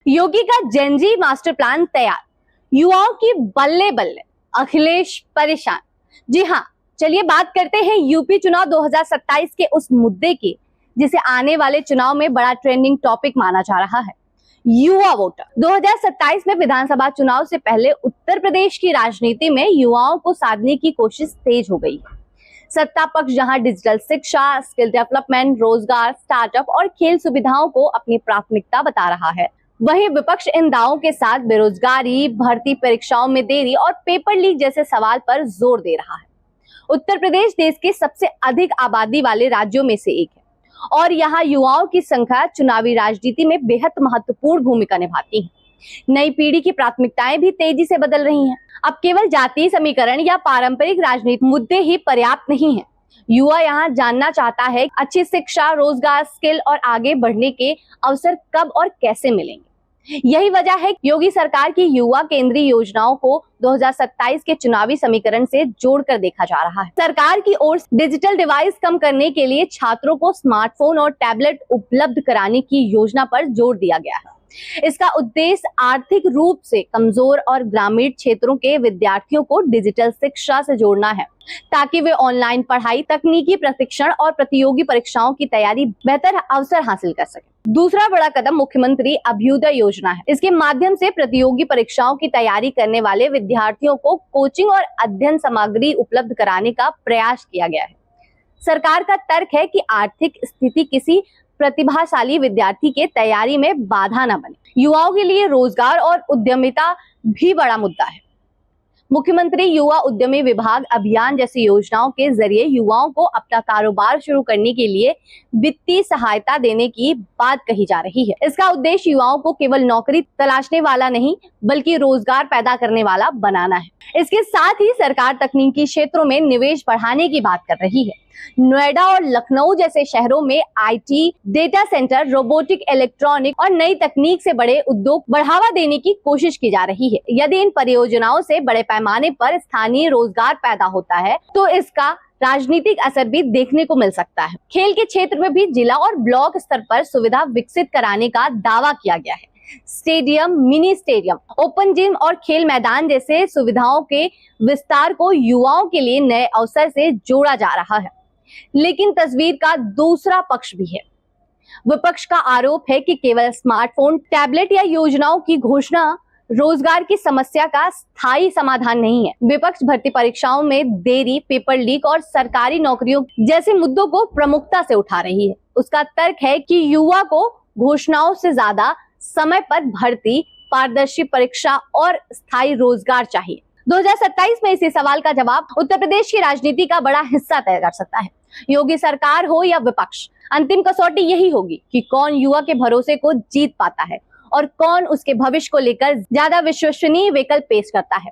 योगी का Gen Z master plan तैयार, युवाओं की बल्ले बल्ले, अखिलेश परेशान। जी हाँ, चलिए बात करते हैं यूपी चुनाव 2027 के उस मुद्दे की जिसे आने वाले चुनाव में बड़ा ट्रेंडिंग टॉपिक माना जा रहा है, युवा वोटर। 2027 में विधानसभा चुनाव से पहले उत्तर प्रदेश की राजनीति में युवाओं को साधने की कोशिश तेज हो गई है। सत्ता पक्ष जहां डिजिटल शिक्षा, स्किल डेवलपमेंट, रोजगार, स्टार्टअप और खेल सुविधाओं को अपनी प्राथमिकता बता रहा है, वहीं विपक्ष इन दावों के साथ बेरोजगारी, भर्ती परीक्षाओं में देरी और पेपर लीक जैसे सवाल पर जोर दे रहा है। उत्तर प्रदेश देश के सबसे अधिक आबादी वाले राज्यों में से एक है और यहाँ युवाओं की संख्या चुनावी राजनीति में बेहद महत्वपूर्ण भूमिका निभाती है। नई पीढ़ी की प्राथमिकताएं भी तेजी से बदल रही हैं। अब केवल जातीय समीकरण या पारंपरिक राजनीतिक मुद्दे ही पर्याप्त नहीं है। युवा यहाँ जानना चाहता है अच्छी शिक्षा, रोजगार, स्किल और आगे बढ़ने के अवसर कब और कैसे मिलेंगे। यही वजह है कि योगी सरकार की युवा केंद्रीय योजनाओं को 2027 के चुनावी समीकरण से जोड़कर देखा जा रहा है। सरकार की ओर से डिजिटल डिवाइस कम करने के लिए छात्रों को स्मार्टफोन और टैबलेट उपलब्ध कराने की योजना पर जोर दिया गया है। इसका उद्देश्य आर्थिक रूप से कमजोर और ग्रामीण क्षेत्रों के विद्यार्थियों को डिजिटल शिक्षा से जोड़ना है, ताकि वे ऑनलाइन पढ़ाई, तकनीकी प्रशिक्षण और प्रतियोगी परीक्षाओं की तैयारी बेहतर अवसर हासिल कर सके। दूसरा बड़ा कदम मुख्यमंत्री अभ्युदय योजना है। इसके माध्यम से प्रतियोगी परीक्षाओं की तैयारी करने वाले विद्यार्थियों को कोचिंग और अध्ययन सामग्री उपलब्ध कराने का प्रयास किया गया है। सरकार का तर्क है कि आर्थिक स्थिति किसी प्रतिभाशाली विद्यार्थी के तैयारी में बाधा न बने। युवाओं के लिए रोजगार और उद्यमिता भी बड़ा मुद्दा है। मुख्यमंत्री युवा उद्यमी विभाग अभियान जैसी योजनाओं के जरिए युवाओं को अपना कारोबार शुरू करने के लिए वित्तीय सहायता देने की बात कही जा रही है। इसका उद्देश्य युवाओं को केवल नौकरी तलाशने वाला नहीं, बल्कि रोजगार पैदा करने वाला बनाना है। इसके साथ ही सरकार तकनीकी क्षेत्रों में निवेश बढ़ाने की बात कर रही है। नोएडा और लखनऊ जैसे शहरों में IT, data centre, robotic, electronic और नई तकनीक से बड़े उद्योग बढ़ावा देने की कोशिश की जा रही है। यदि इन परियोजनाओं से बड़े पैमाने पर स्थानीय रोजगार पैदा होता है तो इसका राजनीतिक असर भी देखने को मिल सकता है। खेल के क्षेत्र में भी जिला और ब्लॉक स्तर पर सुविधा विकसित कराने का दावा किया गया है। Stadium, mini stadium, open gym और खेल मैदान जैसे सुविधाओं के विस्तार को युवाओं के लिए नए अवसर से जोड़ा जा रहा है। लेकिन तस्वीर का दूसरा पक्ष भी है। विपक्ष का आरोप है कि केवल स्मार्टफोन, टैबलेट या योजनाओं की घोषणा रोजगार की समस्या का स्थायी समाधान नहीं है। विपक्ष भर्ती परीक्षाओं में देरी, पेपर लीक और सरकारी नौकरियों जैसे मुद्दों को प्रमुखता से उठा रही है। उसका तर्क है कि युवा को घोषणाओं से ज्यादा समय पर भर्ती, पारदर्शी परीक्षा और स्थायी रोजगार चाहिए। 2027 में इसी सवाल का जवाब उत्तर प्रदेश की राजनीति का बड़ा हिस्सा तय कर सकता है। योगी सरकार हो या विपक्ष, अंतिम कसौटी यही होगी कि कौन युवा के भरोसे को जीत पाता है और कौन उसके भविष्य को लेकर ज्यादा विश्वसनीय विकल्प पेश करता है।